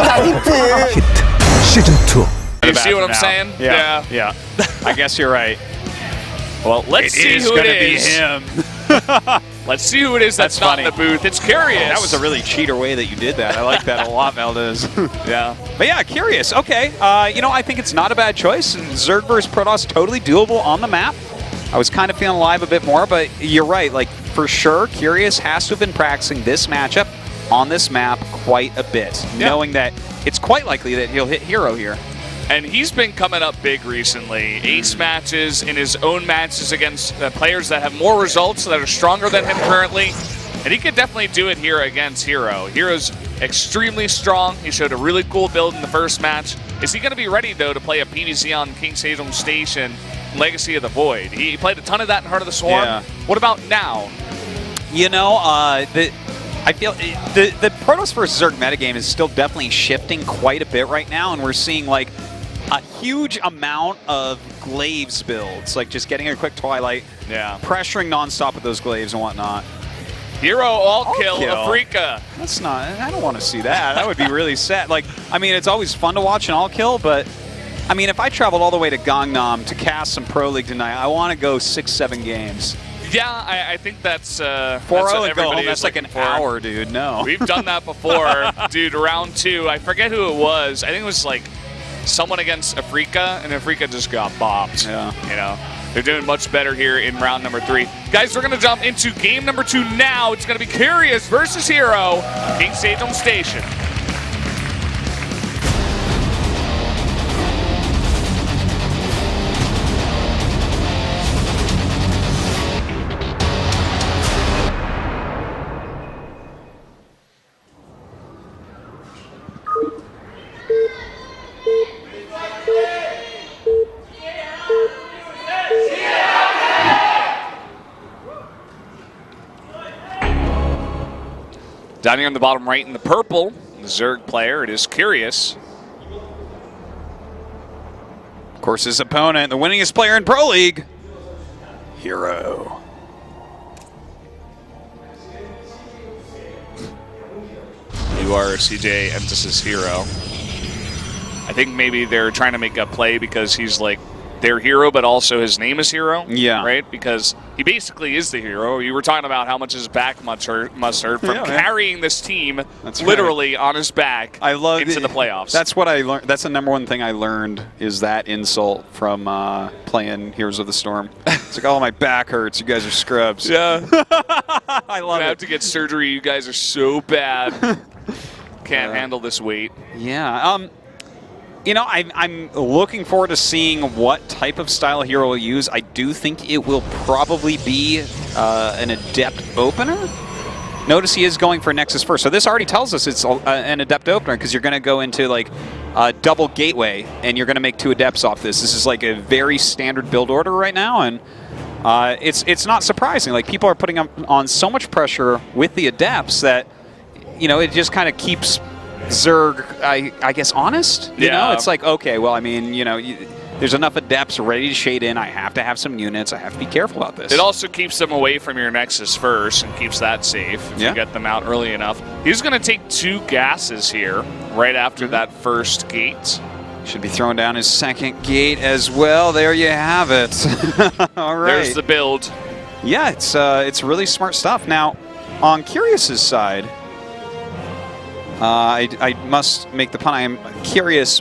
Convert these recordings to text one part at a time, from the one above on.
Hit Season 2. You see what I'm saying? Yeah. I guess you're right. Well, let's see who it is. It is going to be him. Let's see who it is that's not in the booth. It's Curious. That was a really cheater way that you did that. I like that a lot, Valdez. Yeah. But yeah, Curious. Okay. I think it's not a bad choice. Zerg versus Protoss, totally doable on the map. I was kind of feeling alive a bit more, but you're right. Like, for sure, Curious has to have been practicing this matchup on this map quite a bit, knowing that it's quite likely that he'll hit herO here. And he's been coming up big recently. Ace matches in his own matches against players that have more results, that are stronger than him currently. And he could definitely do it here against herO. herO's extremely strong. He showed a really cool build in the first match. Is he going to be ready, though, to play a PvZ on King Sejong Station, Legacy of the Void? He played a ton of that in Heart of the Swarm. Yeah. What about now? You know, I feel the Protoss versus Zerg metagame is still definitely shifting quite a bit right now, and we're seeing like a huge amount of glaives builds, like just getting a quick Twilight, pressuring nonstop with those glaives and whatnot. herO all kill Afreeca. That's not, I don't want to see that. That would be really sad. Like, I mean, it's always fun to watch an all kill, but I mean, if I traveled all the way to Gangnam to cast some Pro League tonight, I want to go 6-7 games. Yeah, I think that's 4-0 and go home. That's like an hour, dude. No. We've done that before. Dude, round 2, I forget who it was. I think it was like someone against Afreeca, and Afreeca just got bopped. Yeah. You know, they're doing much better here in round number 3. Guys, we're going to jump into game number 2 now. It's going to be Curious versus herO, King Sejong Station. Down here on the bottom right in the purple, the Zerg player, it is Curious. Of course, his opponent, the winningest player in Pro League, herO. You are CJ emphasis herO. I think maybe they're trying to make a play because he's like their herO, but also his name is herO. Yeah. Right? because he basically is the herO. You were talking about how much his back must hurt from carrying this team literally on his back into the playoffs. That's what I learned. That's the #1 thing I learned is that insult from playing Heroes of the Storm. It's like, oh, my back hurts. You guys are scrubs. Yeah. I love it. I have to get surgery. You guys are so bad. Can't handle this weight. Yeah. You know, I'm looking forward to seeing what type of style herO will use. I do think it will probably be an Adept opener. Notice he is going for Nexus first. So this already tells us it's an Adept opener because you're going to go into like a double gateway and you're going to make 2 Adepts off this. This is like a very standard build order right now, and it's not surprising. Like, people are putting on so much pressure with the Adepts that, you know, it just kind of keeps Zerg, I guess, honest. You know, it's like, okay, well, I mean, you know, there's enough Adepts ready to shade in. I have to have some units. I have to be careful about this. It also keeps them away from your Nexus first and keeps that safe if you get them out early enough. He's going to take 2 gases here right after that first gate. Should be throwing down his second gate as well. There you have it. All right. There's the build. Yeah, it's really smart stuff. Now, on Curious's side, I must make the pun. I am curious,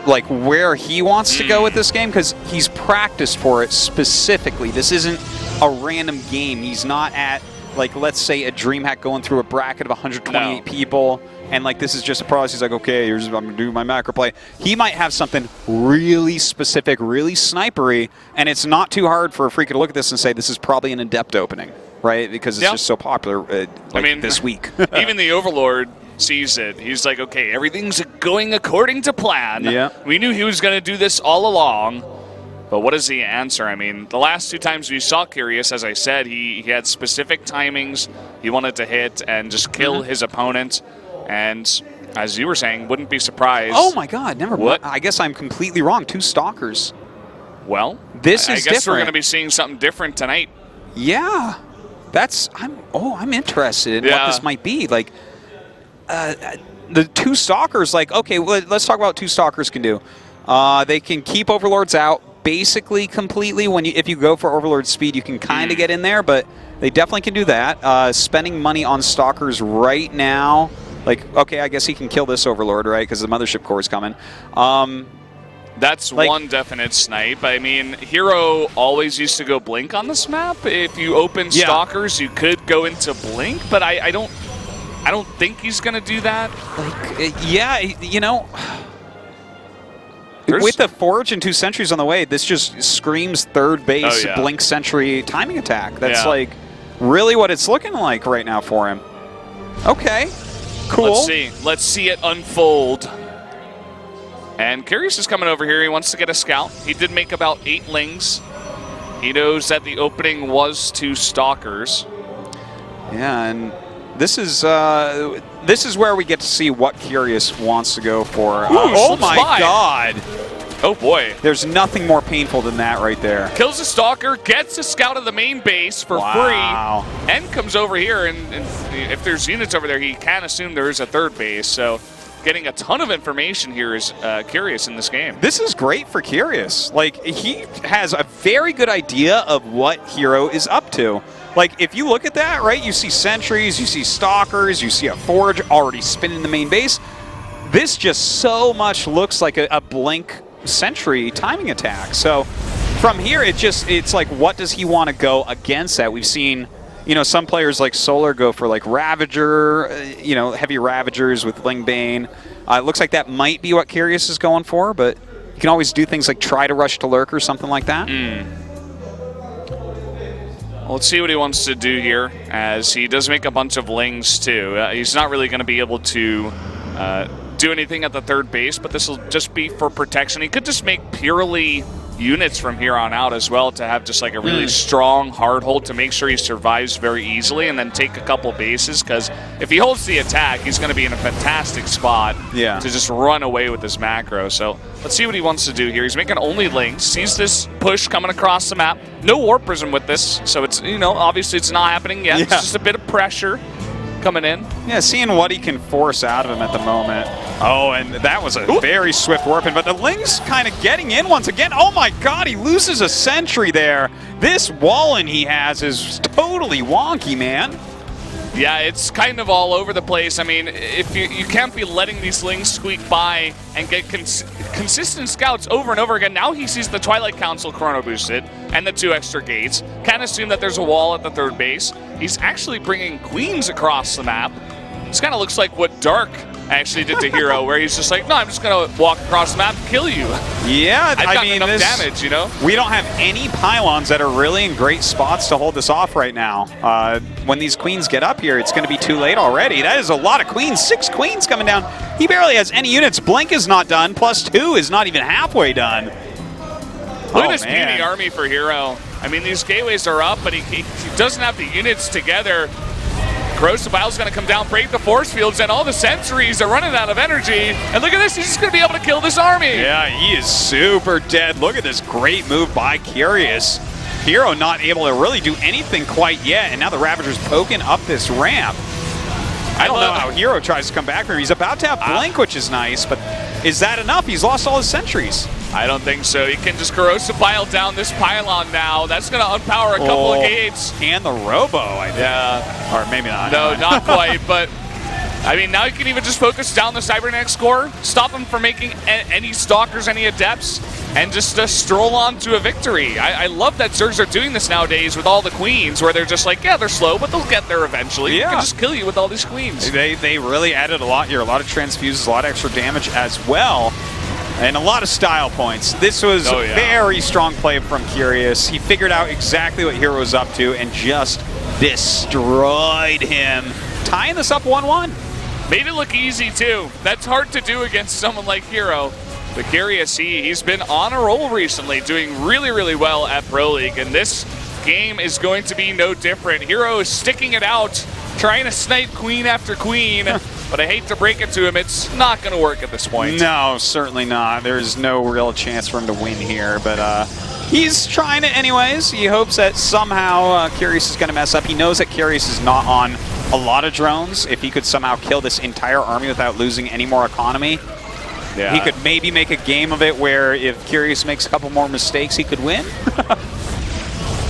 like, where he wants to go with this game, because he's practiced for it specifically. This isn't a random game. He's not at, like, let's say a DreamHack going through a bracket of 128 people, and like this is just a process. He's like, okay, I'm gonna do my macro play. He might have something really specific, really snipery, and it's not too hard for Afreeca to look at this and say this is probably an Adept opening, right? Because it's just so popular. I mean, this week, even the Overlord sees it. He's like, okay, everything's going according to plan. Yeah. We knew he was going to do this all along. But what is the answer? I mean, the last 2 times we saw Curious, as I said, he had specific timings he wanted to hit and just kill his opponent. And as you were saying, wouldn't be surprised. Oh my God, never mind. I guess I'm completely wrong. 2 Stalkers. Well, this I is guess different. we're going to be seeing something different tonight. Yeah. I'm interested in what this might be. Like, the two Stalkers, like, okay, well, let's talk about what two Stalkers can do. They can keep Overlords out basically completely. If you go for Overlord speed, you can kind of get in there, but they definitely can do that. Spending money on Stalkers right now, like, okay, I guess he can kill this Overlord, right, because the Mothership Core is coming. That's like, one definite snipe. I mean, herO always used to go Blink on this map. If you open Stalkers, you could go into Blink, but I don't think he's going to do that. Like, yeah, you know, with the Forge and 2 Sentries on the way, this just screams third base Blink Sentry timing attack. That's like really what it's looking like right now for him. Okay, cool. Let's see it unfold. And Curious is coming over here. He wants to get a scout. He did make about 8 lings. He knows that the opening was 2 Stalkers. Yeah, and this is where we get to see what Curious wants to go for. Oh my God! Oh boy! There's nothing more painful than that right there. Kills a Stalker, gets a scout of the main base for free, and comes over here. And if there's units over there, he can assume there is a third base. So. Getting a ton of information here is Curious in this game. This is great for Curious. Like, he has a very good idea of what herO is up to. Like, if you look at that, right, you see Sentries, you see Stalkers, you see a Forge already spinning the main base. This just so much looks like a Blink Sentry timing attack. So from here, it's like, what does he want to go against that? We've seen, you know, some players like Solar go for like Ravager, you know, heavy Ravagers with Lingbane. It looks like that might be what Curious is going for, but you can always do things like try to rush to Lurk or something like that. Well, let's see what he wants to do here, as he does make a bunch of lings too. He's not really going to be able to do anything at the third base, but this will just be for protection. He could just make purely units from here on out as well to have just like a really strong hard hold to make sure he survives very easily and then take a couple bases, because if he holds the attack, he's going to be in a fantastic spot to just run away with this macro. So let's see what he wants to do here. He's making only lings, sees this push coming across the map. No Warp Prism with this, so it's, you know, obviously it's not happening yet. It's just a bit of pressure coming in. Yeah, seeing what he can force out of him at the moment. Oh, and that was a very swift warping, but the Ling's kind of getting in once again. Oh my God, he loses a Sentry there. This Wallen he has is totally wonky, man. Yeah, it's kind of all over the place. I mean, if you can't be letting these Lings squeak by and get consistent scouts over and over again. Now he sees the Twilight Council chrono boosted and the 2 extra gates. Can't assume that there's a wall at the third base. He's actually bringing Queens across the map. This kind of looks like what Dark actually did to herO, where he's just like, no, I'm just going to walk across the map and kill you. Yeah, I mean, enough damage, you know? We don't have any pylons that are really in great spots to hold this off right now. When these Queens get up here, it's going to be too late already. That is a lot of Queens. 6 Queens coming down. He barely has any units. Blink is not done. +2 is not even halfway done. Look at this beauty army for herO. I mean, these gateways are up, but he doesn't have the units together. Corrosive Bile's going to come down, break the force fields, and all the sentries are running out of energy. And look at this, he's just going to be able to kill this army. Yeah, he is super dead. Look at this great move by Curious. herO not able to really do anything quite yet, and now the Ravager's poking up this ramp. I don't know how herO tries to come back from him. He's about to have Blink, which is nice, but is that enough? He's lost all his sentries. I don't think so. He can just Corrosive Bile down this pylon now. That's going to unpower a couple of gates. And the Robo, I think. Yeah. Or maybe not. No, not quite, but I mean, now you can even just focus down the Cybernetic score, stop him from making any Stalkers, any Adepts, and just stroll on to a victory. I love that Zergs are doing this nowadays with all the Queens, where they're just like, yeah, they're slow, but they'll get there eventually. Yeah. We can just kill you with all these Queens. They really added a lot here, a lot of transfuses, a lot of extra damage as well. And a lot of style points. This was very strong play from Curious. He figured out exactly what herO was up to and just destroyed him. Tying this up 1-1. Made it look easy, too. That's hard to do against someone like herO. But Curious, he's been on a roll recently, doing really, really well at Pro League. And this game is going to be no different. herO is sticking it out, trying to snipe queen after queen. But I hate to break it to him, it's not going to work at this point. No, certainly not. There's no real chance for him to win here, but he's trying it anyways. He hopes that somehow Curious is going to mess up. He knows that Curious is not on a lot of drones. If he could somehow kill this entire army without losing any more economy, he could maybe make a game of it where if Curious makes a couple more mistakes, he could win.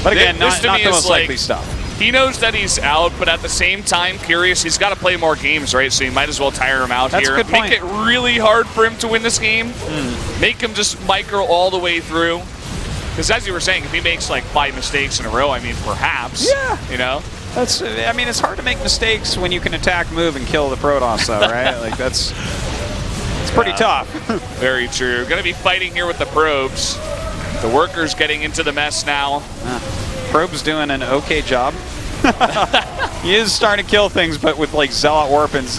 But again, not the most likely stuff. He knows that he's out, but at the same time, Curious, he's got to play more games, right? So you might as well tire him out here. That's a good point. Make it really hard for him to win this game. Make him just micro all the way through. Because as you were saying, if he makes like 5 mistakes in a row, I mean, perhaps. Yeah. You know? That's. I mean, it's hard to make mistakes when you can attack, move, and kill the Protoss, though, right? Like, it's pretty tough. Very true. Going to be fighting here with the probes. The workers getting into the mess now. Probe's doing an okay job. He is starting to kill things, but with like Zealot Warpins.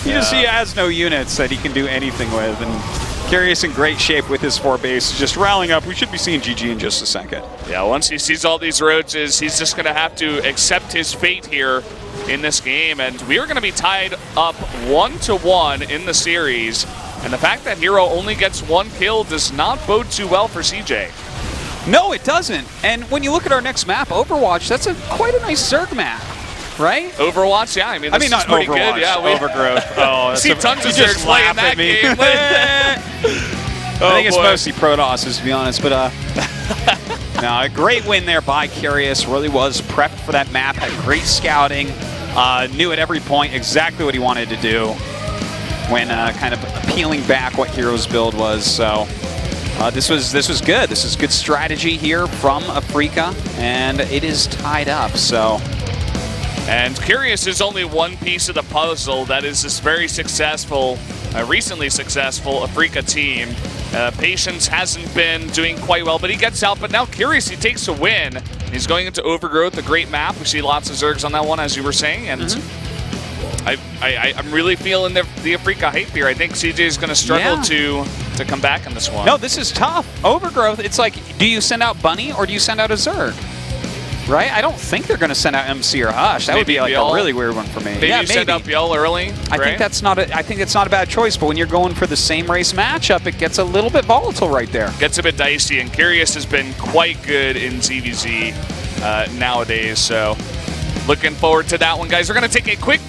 He has no units that he can do anything with. And Curious in great shape with his 4 base, just rallying up. We should be seeing GG in just a second. Yeah, once he sees all these roaches, he's just going to have to accept his fate here in this game. And we are going to be tied up 1-1 in the series. And the fact that herO only gets 1 kill does not bode too well for CJ. No, it doesn't. And when you look at our next map, Overwatch, that's quite a nice Zerg map, right? Overwatch, yeah. I mean, this not is pretty Overwatch, good. Yeah, Overgrowth. Oh, see tons of Zergs playing that game. I think it's mostly Protosses, to be honest. But no, a great win there by Curious. Really was prepped for that map. Had great scouting. Knew at every point exactly what he wanted to do when kind of peeling back what herO's build was. So this was good. This is good strategy here from Afreeca, and it is tied up. So. And Curious is only one piece of the puzzle that is this very successful, recently successful Afreeca team. Patience hasn't been doing quite well, but he gets out. But now Curious, he takes a win. He's going into Overgrowth, a great map. We see lots of Zergs on that one, as you were saying. And I'm really feeling the Afreeca hype here. I think CJ is going to struggle to come back in this one. No, this is tough. Overgrowth, it's like, do you send out Bunny or do you send out a Zerg? Right? I don't think they're going to send out MC or Hush. That would be like a really weird one for me. Maybe send out Biel early. I think that's not a bad choice, but when you're going for the same race matchup, it gets a little bit volatile right there. Gets a bit dicey, and Curious has been quite good in ZVZ nowadays. So looking forward to that one, guys. We're going to take a quick